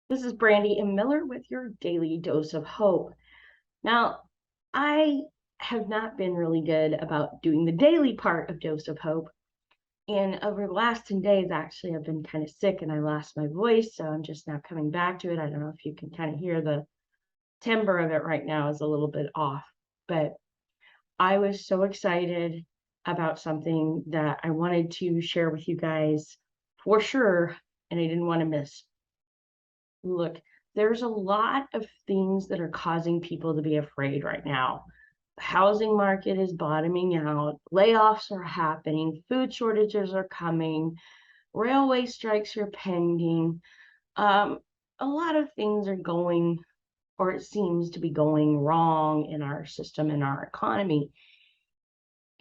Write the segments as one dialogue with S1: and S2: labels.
S1: This is Brandy and Miller with your daily dose of hope. Now, I have not been really good about doing the daily part of dose of hope. And over the last 10 days, actually, I've been kind of sick and I lost my voice. So I'm just now coming back to it. I don't know if you can kind of hear the timbre of it right now is a little bit off. But I was so excited about something that I wanted to share with you guys for sure. And I didn't want to miss. Look, there's a lot of things that are causing people to be afraid right now. The housing market is bottoming out, layoffs are happening, food shortages are coming, railway strikes are pending. A lot of things are going, or it seems to be going wrong in our system, in our economy.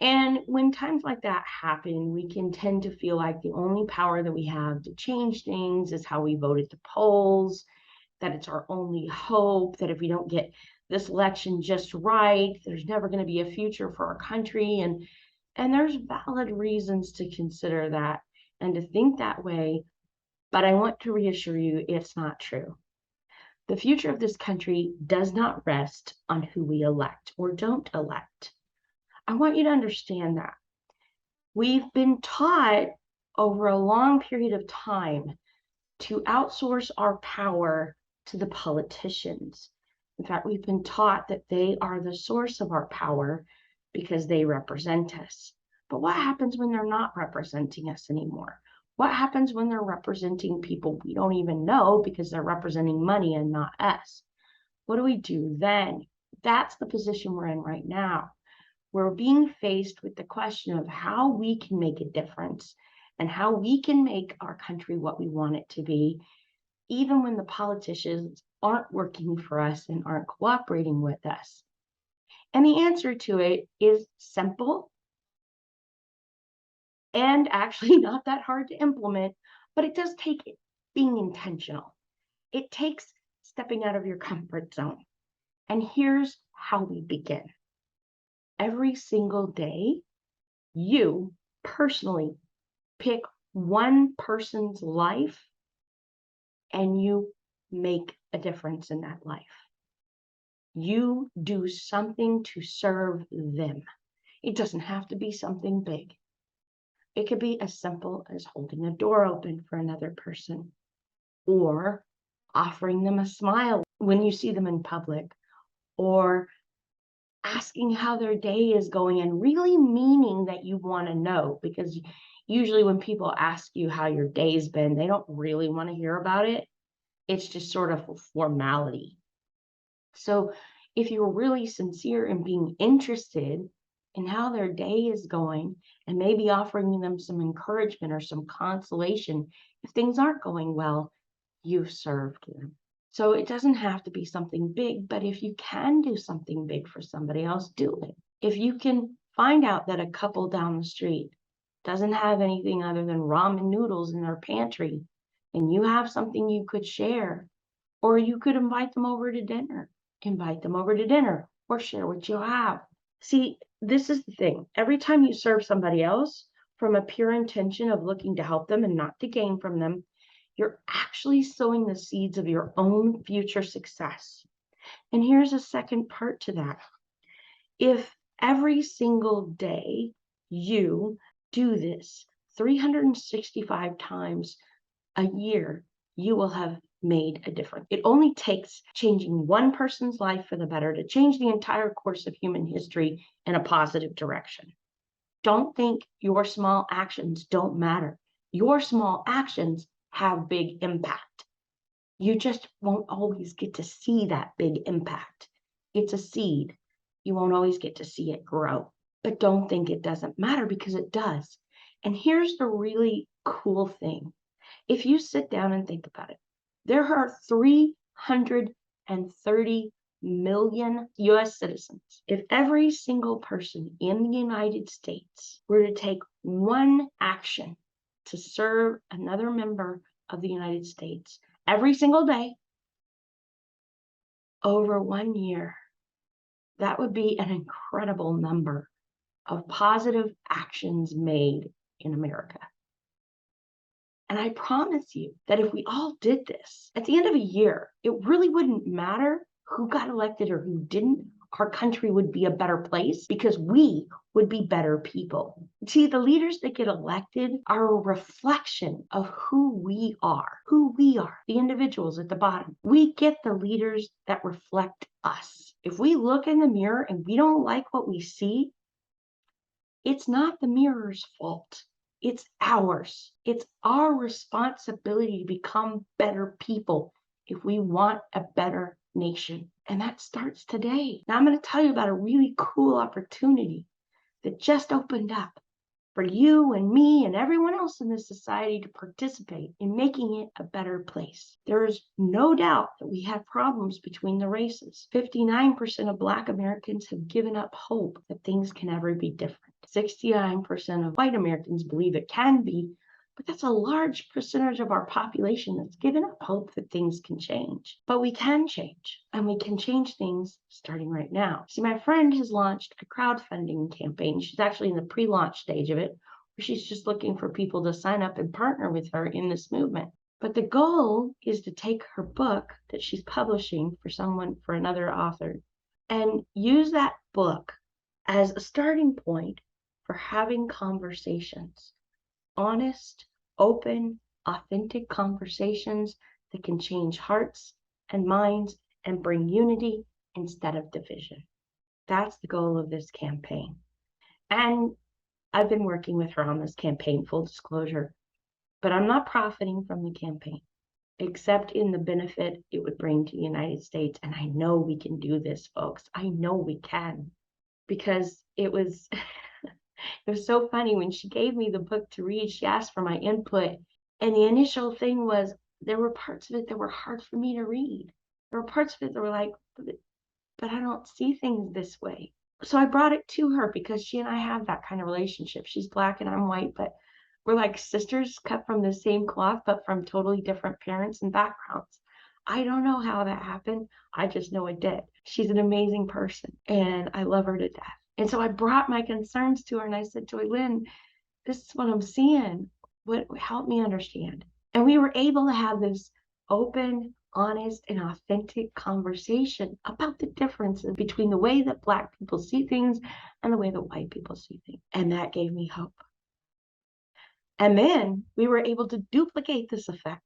S1: And when times like that happen, we can tend to feel like the only power that we have to change things is how we vote at the polls, that it's our only hope, that if we don't get this election just right, there's never going to be a future for our country. And there's valid reasons to consider that and to think that way. But I want to reassure you, it's not true. The future of this country does not rest on who we elect or don't elect. I want you to understand that. We've been taught over a long period of time to outsource our power to the politicians. In fact, we've been taught that they are the source of our power because they represent us. But what happens when they're not representing us anymore? What happens when they're representing people we don't even know because they're representing money and not us? What do we do then? That's the position we're in right now. We're being faced with the question of how we can make a difference and how we can make our country what we want it to be, even when the politicians aren't working for us and aren't cooperating with us. And the answer to it is simple and actually not that hard to implement, but it does take being intentional. It takes stepping out of your comfort zone. And here's how we begin. Every single day, you personally pick one person's life and you make a difference in that life. You do something to serve them. It doesn't have to be something big. It could be as simple as holding a door open for another person or offering them a smile when you see them in public or asking how their day is going and really meaning that you want to know, because usually when people ask you how your day's been, they don't really want to hear about it. It's just sort of a formality. So if you're really sincere in being interested in how their day is going and maybe offering them some encouragement or some consolation if things aren't going well, you've served them. So it doesn't have to be something big, but if you can do something big for somebody else, do it. If you can find out that a couple down the street doesn't have anything other than ramen noodles in their pantry, and you have something you could share, or you could invite them over to dinner, or share what you have. See, this is the thing. Every time you serve somebody else from a pure intention of looking to help them and not to gain from them, you're actually sowing the seeds of your own future success. And here's a second part to that. If every single day you do this 365 times a year, you will have made a difference. It only takes changing one person's life for the better to change the entire course of human history in a positive direction. Don't think your small actions don't matter. Your small actions have big impact. You just won't always get to see that big impact. It's a seed. You won't always get to see it grow. But don't think it doesn't matter, because it does. And here's the really cool thing. If you sit down and think about it, there are 330 million US citizens. If every single person in the United States were to take one action to serve another member of the United States every single day over 1 year, that would be an incredible number of positive actions made in America. And I promise you that if we all did this, at the end of a year, it really wouldn't matter who got elected or who didn't. Our country would be a better place because we would be better people. See, the leaders that get elected are a reflection of who we are, the individuals at the bottom. We get the leaders that reflect us. If we look in the mirror and we don't like what we see, it's not the mirror's fault. It's ours. It's our responsibility to become better people if we want a better nation. And that starts today. Now I'm going to tell you about a really cool opportunity that just opened up for you and me and everyone else in this society to participate in making it a better place. There is no doubt that we have problems between the races. 59% of Black Americans have given up hope that things can ever be different. 69% of white Americans believe it can be, but that's a large percentage of our population that's given up hope that things can change. But we can change, and we can change things starting right now. See, my friend has launched a crowdfunding campaign. She's actually in the pre-launch stage of it, where she's just looking for people to sign up and partner with her in this movement. But the goal is to take her book that she's publishing for another author, and use that book as a starting point for having conversations. Honest, open, authentic conversations that can change hearts and minds and bring unity instead of division. That's the goal of this campaign. And I've been working with her on this campaign, full disclosure, but I'm not profiting from the campaign, except in the benefit it would bring to the United States. And I know we can do this, folks. I know we can, because it was it was so funny when she gave me the book to read. She asked for my input, and the initial thing was there were parts of it that were hard for me to read. There were parts of it that were like, but I don't see things this way. So I brought it to her because she and I have that kind of relationship. She's Black and I'm white, but we're like sisters cut from the same cloth, but from totally different parents and backgrounds. I don't know how that happened. I just know it did. She's an amazing person and I love her to death. And so I brought my concerns to her and I said, Joylynn, this is what I'm seeing. What help me understand? And we were able to have this open, honest, and authentic conversation about the differences between the way that Black people see things and the way that white people see things. And that gave me hope. And then we were able to duplicate this effect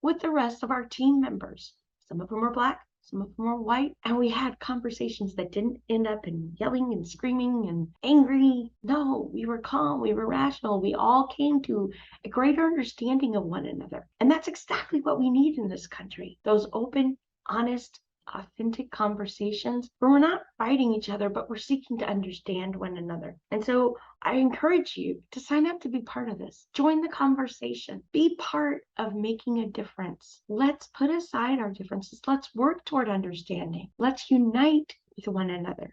S1: with the rest of our team members. Some of them are Black, some of them are white, and we had conversations that didn't end up in yelling and screaming and angry. No, we were calm, we were rational. We all came to a greater understanding of one another. And that's exactly what we need in this country. Those open, honest, authentic conversations where we're not fighting each other, but we're seeking to understand one another. And so I encourage you to sign up to be part of this. Join the conversation. Be part of making a difference. Let's put aside our differences. Let's work toward understanding. Let's unite with one another,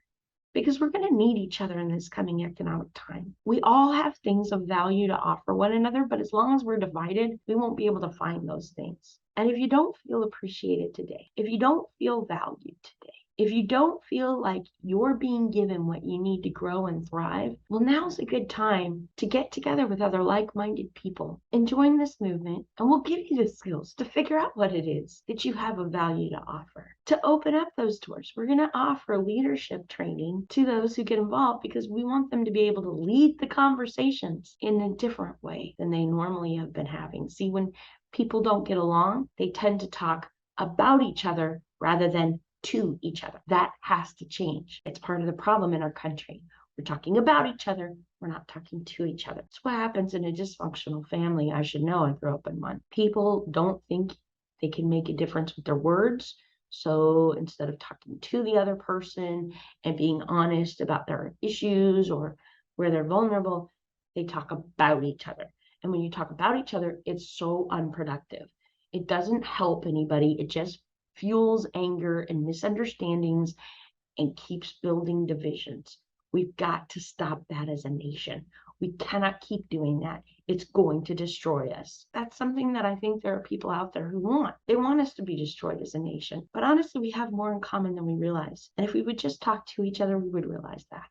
S1: because we're going to need each other in this coming economic time. We all have things of value to offer one another, but as long as we're divided, we won't be able to find those things. And if you don't feel appreciated today, if you don't feel valued today, if you don't feel like you're being given what you need to grow and thrive, well, now's a good time to get together with other like-minded people and join this movement, and we'll give you the skills to figure out what it is that you have of value to offer. To open up those doors, we're going to offer leadership training to those who get involved, because we want them to be able to lead the conversations in a different way than they normally have been having. See, when people don't get along, they tend to talk about each other rather than to each other. That has to change. It's part of the problem in our country. We're talking about each other. We're not talking to each other. It's what happens in a dysfunctional family. I should know. I grew up in one. People don't think they can make a difference with their words. So instead of talking to the other person and being honest about their issues or where they're vulnerable, they talk about each other. And when you talk about each other, it's so unproductive. It doesn't help anybody. It just fuels anger and misunderstandings and keeps building divisions. We've got to stop that as a nation. We cannot keep doing that. It's going to destroy us. That's something that I think there are people out there who want. They want us to be destroyed as a nation. But honestly, we have more in common than we realize. And if we would just talk to each other, we would realize that.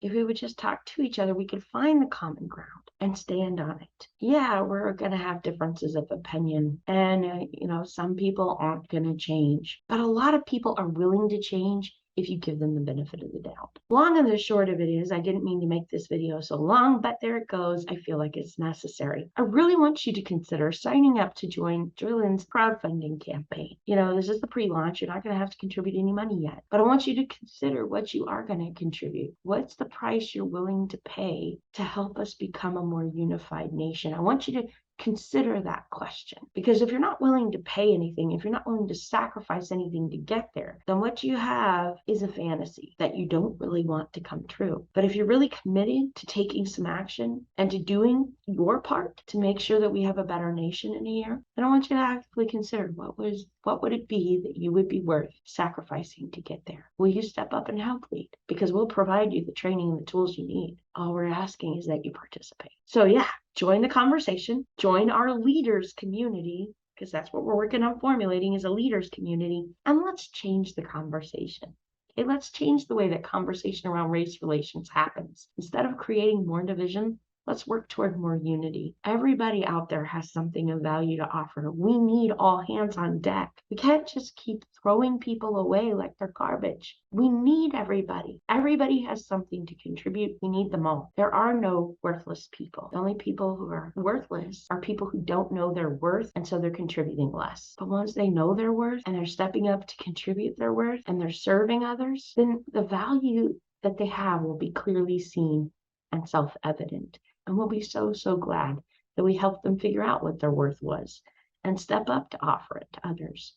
S1: If we would just talk to each other, we could find the common ground and stand on it. Yeah, we're going to have differences of opinion, and some people aren't going to change, but a lot of people are willing to change if you give them the benefit of the doubt. Long and the short of it is, I didn't mean to make this video so long, but there it goes. I feel like it's necessary. I really want you to consider signing up to join Joylynn's crowdfunding campaign. This is the pre-launch. You're not going to have to contribute any money yet, but I want you to consider what you are going to contribute. What's the price you're willing to pay to help us become a more unified nation? I want you to consider that question, because if you're not willing to pay anything, if you're not willing to sacrifice anything to get there, then what you have is a fantasy that you don't really want to come true. But if you're really committed to taking some action and to doing your part to make sure that we have a better nation in a year, then I want you to actively consider what would it be that you would be worth sacrificing to get there. Will you step up and help lead? Because we'll provide you the training and the tools you need. All we're asking is that you participate. So yeah, join the conversation, join our leaders community, because that's what we're working on formulating is a leaders community, and let's change the conversation. Okay, let's change the way that conversation around race relations happens. Instead of creating more division, let's work toward more unity. Everybody out there has something of value to offer. We need all hands on deck. We can't just keep throwing people away like they're garbage. We need everybody. Everybody has something to contribute. We need them all. There are no worthless people. The only people who are worthless are people who don't know their worth, and so they're contributing less. But once they know their worth and they're stepping up to contribute their worth and they're serving others, then the value that they have will be clearly seen and self-evident. And we'll be so, so glad that we helped them figure out what their worth was and step up to offer it to others.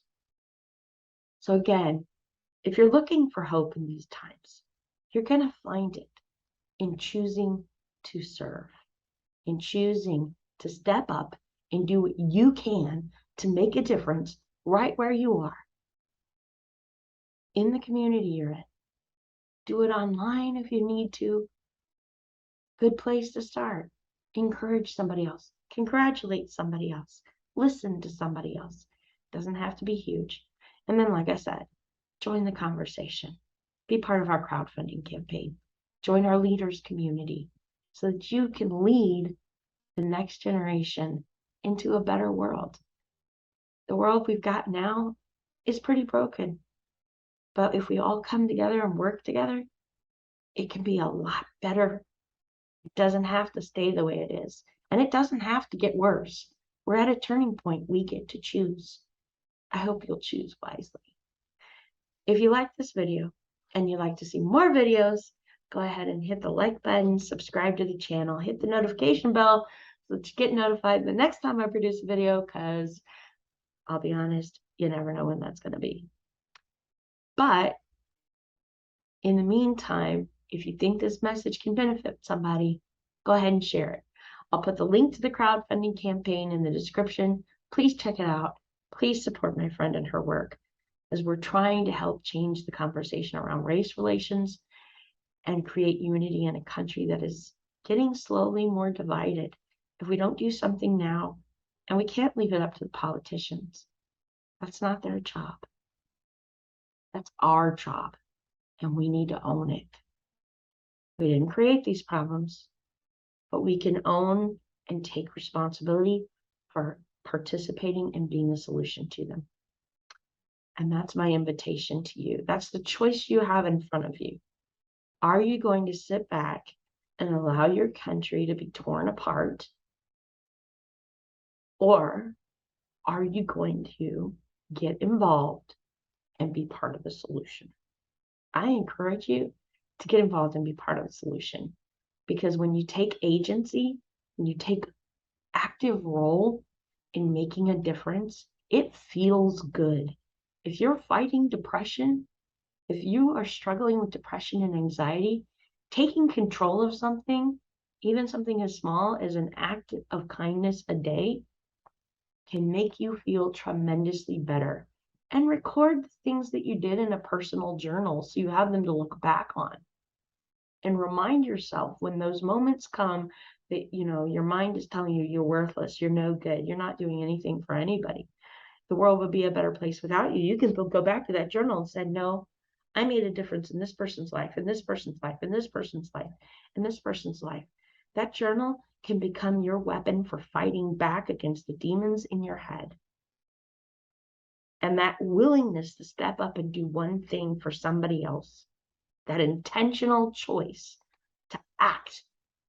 S1: So again, if you're looking for hope in these times, you're going to find it in choosing to serve, in choosing to step up and do what you can to make a difference right where you are, in the community you're in. Do it online if you need to. Good place to start. Encourage somebody else. Congratulate somebody else. Listen to somebody else. Doesn't have to be huge. And then, like I said, join the conversation. Be part of our crowdfunding campaign. Join our leaders community so that you can lead the next generation into a better world. The world we've got now is pretty broken. But if we all come together and work together, it can be a lot better. It doesn't have to stay the way it is. And it doesn't have to get worse. We're at a turning point. We get to choose. I hope you'll choose wisely. If you like this video and you'd like to see more videos, go ahead and hit the like button, subscribe to the channel, hit the notification bell so that you get notified the next time I produce a video, because I'll be honest, you never know when that's going to be. But in the meantime, if you think this message can benefit somebody, go ahead and share it. I'll put the link to the crowdfunding campaign in the description. Please check it out. Please support my friend and her work as we're trying to help change the conversation around race relations and create unity in a country that is getting slowly more divided. If we don't do something now, and we can't leave it up to the politicians, that's not their job. That's our job, and we need to own it. We didn't create these problems, but we can own and take responsibility for participating and being a solution to them. And that's my invitation to you. That's the choice you have in front of you. Are you going to sit back and allow your country to be torn apart? Or are you going to get involved and be part of the solution? I encourage you to get involved and be part of the solution. Because when you take agency, when you take active role in making a difference, it feels good. If you're fighting depression, if you are struggling with depression and anxiety, taking control of something, even something as small as an act of kindness a day, can make you feel tremendously better. And record the things that you did in a personal journal so you have them to look back on. And remind yourself when those moments come that, your mind is telling you you're worthless, you're no good, you're not doing anything for anybody. The world would be a better place without you. You can go back to that journal and say, no, I made a difference in this person's life, in this person's life, in this person's life, in this person's life. That journal can become your weapon for fighting back against the demons in your head. And that willingness to step up and do one thing for somebody else, that intentional choice to act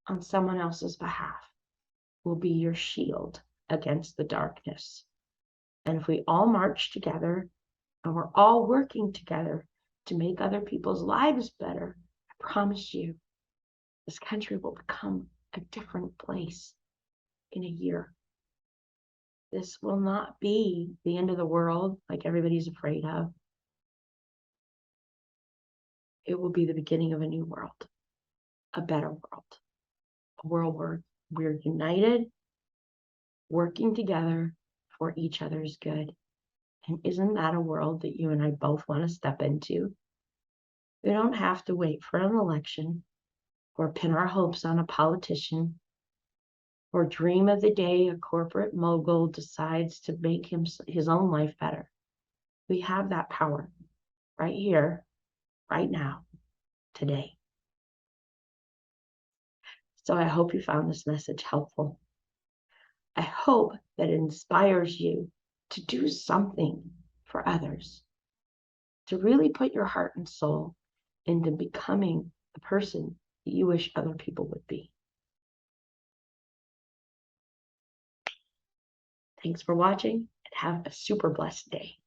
S1: on someone else's behalf, will be your shield against the darkness. And if we all march together and we're all working together to make other people's lives better, I promise you, this country will become a different place in a year. This will not be the end of the world like everybody's afraid of. It will be the beginning of a new world, a better world, a world where we're united, working together for each other's good. And isn't that a world that you and I both want to step into? We don't have to wait for an election or pin our hopes on a politician or dream of the day a corporate mogul decides to make his own life better. We have that power right here, right now, today. So I hope you found this message helpful. I hope that it inspires you to do something for others, to really put your heart and soul into becoming the person that you wish other people would be. Thanks for watching and have a super blessed day.